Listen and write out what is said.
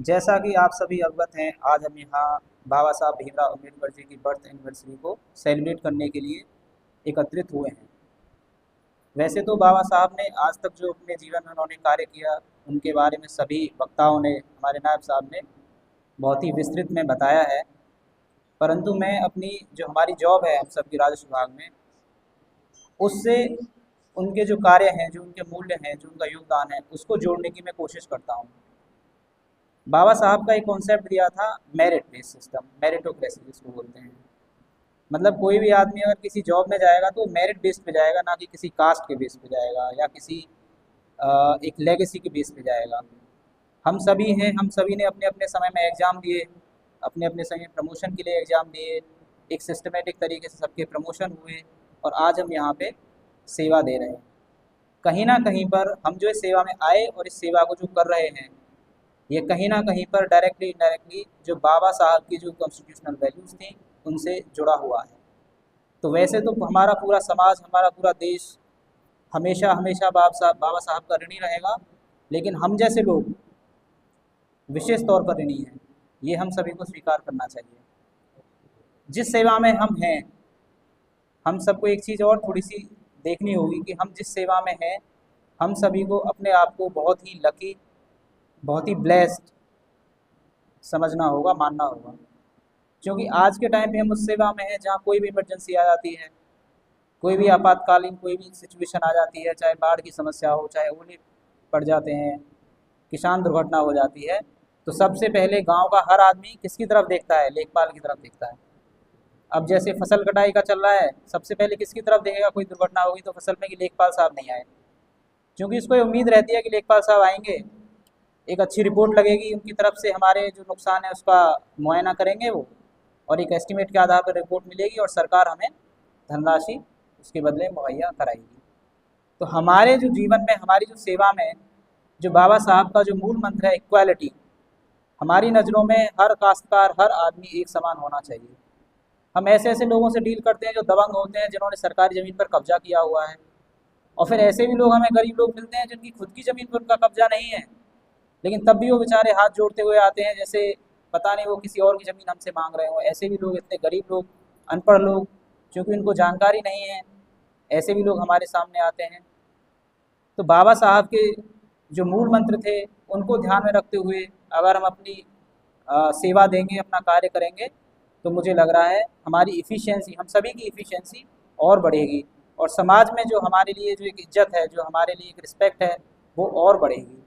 जैसा कि आप सभी अवगत हैं, आज हम यहाँ बाबा साहब भीमराव अम्बेडकर जी की बर्थ एनिवर्सरी को सेलिब्रेट करने के लिए एकत्रित हुए हैं। वैसे तो बाबा साहब ने आज तक जो अपने जीवन में उन्होंने कार्य किया, उनके बारे में सभी वक्ताओं ने, हमारे नायब साहब ने बहुत ही विस्तृत में बताया है। परंतु मैं अपनी जो हमारी जॉब है हम सबकी राजस्व विभाग में, उससे उनके जो कार्य हैं, जो उनके मूल्य हैं, जो उनका योगदान है, उसको जोड़ने की मैं कोशिश करता हूँ। बाबा साहब का एक कॉन्सेप्ट दिया था, मेरिट बेस्ड सिस्टम, मेरिटोक्रेसी जिसको बोलते हैं। मतलब कोई भी आदमी अगर किसी जॉब में जाएगा तो मेरिट बेस पे जाएगा, ना कि किसी कास्ट के बेस पे जाएगा या किसी एक लेगेसी के बेस पे जाएगा। हम सभी हैं, हम सभी ने अपने अपने समय में एग्ज़ाम दिए, अपने अपने समय प्रमोशन के लिए एग्ज़ाम दिए, एक सिस्टमेटिक तरीके से सबके प्रमोशन हुए और आज हम यहाँ पे सेवा दे रहे हैं। कहीं ना कहीं पर हम जो इस सेवा में आए और इस सेवा को जो कर रहे हैं, ये कहीं ना कहीं पर डायरेक्टली इनडायरेक्टली जो बाबा साहब की जो कॉन्स्टिट्यूशनल वैल्यूज़ थी उनसे जुड़ा हुआ है। तो वैसे तो हमारा पूरा समाज, हमारा पूरा देश हमेशा हमेशा बाबा साहब का ऋणी रहेगा, लेकिन हम जैसे लोग विशेष तौर पर ऋणी हैं, ये हम सभी को स्वीकार करना चाहिए। जिस सेवा में हम हैं, हम सबको एक चीज़ और थोड़ी सी देखनी होगी कि हम जिस सेवा में हैं, हम सभी को अपने आप को बहुत ही लकी, बहुत ही ब्लेस्ड समझना होगा, मानना होगा। क्योंकि आज के टाइम पे हम उस सेवा में हैं जहाँ कोई भी इमरजेंसी आ जाती है, कोई भी आपातकालीन कोई भी सिचुएशन आ जाती है, चाहे बाढ़ की समस्या हो, चाहे ओले पड़ जाते हैं, किसान दुर्घटना हो जाती है, तो सबसे पहले गांव का हर आदमी किसकी तरफ देखता है? लेखपाल की तरफ देखता है। अब जैसे फसल कटाई का चल रहा है, सबसे पहले किसकी तरफ देखेगा? कोई दुर्घटना होगी तो फसल में कि लेखपाल साहब नहीं आए, क्योंकि उसको ये उम्मीद रहती है कि लेखपाल साहब आएंगे, एक अच्छी रिपोर्ट लगेगी उनकी तरफ से, हमारे जो नुकसान है उसका मुआयना करेंगे वो, और एक एस्टिमेट के आधार पर रिपोर्ट मिलेगी और सरकार हमें धनराशि उसके बदले मुहैया कराएगी। तो हमारे जो जीवन में, हमारी जो सेवा में, जो बाबा साहब का जो मूल मंत्र है इक्वालिटी, हमारी नज़रों में हर काश्तकार, हर आदमी एक समान होना चाहिए। हम ऐसे ऐसे लोगों से डील करते हैं जो दबंग होते हैं, जिन्होंने सरकारी ज़मीन पर कब्जा किया हुआ है, और फिर ऐसे भी लोग, हमें गरीब लोग मिलते हैं जिनकी खुद की ज़मीन पर उनका कब्जा नहीं है, लेकिन तब भी वो बेचारे हाथ जोड़ते हुए आते हैं, जैसे पता नहीं वो किसी और की ज़मीन हमसे मांग रहे हो। ऐसे भी लोग, इतने गरीब लोग, अनपढ़ लोग, क्योंकि उनको जानकारी नहीं है, ऐसे भी लोग हमारे सामने आते हैं। तो बाबा साहब के जो मूल मंत्र थे, उनको ध्यान में रखते हुए अगर हम अपनी सेवा देंगे, अपना कार्य करेंगे, तो मुझे लग रहा है हमारी इफ़िशियंसी, हम सभी की इफ़िशियंसी और बढ़ेगी, और समाज में जो हमारे लिए जो एक इज्जत है, जो हमारे लिए एक रिस्पेक्ट है, वो और बढ़ेगी।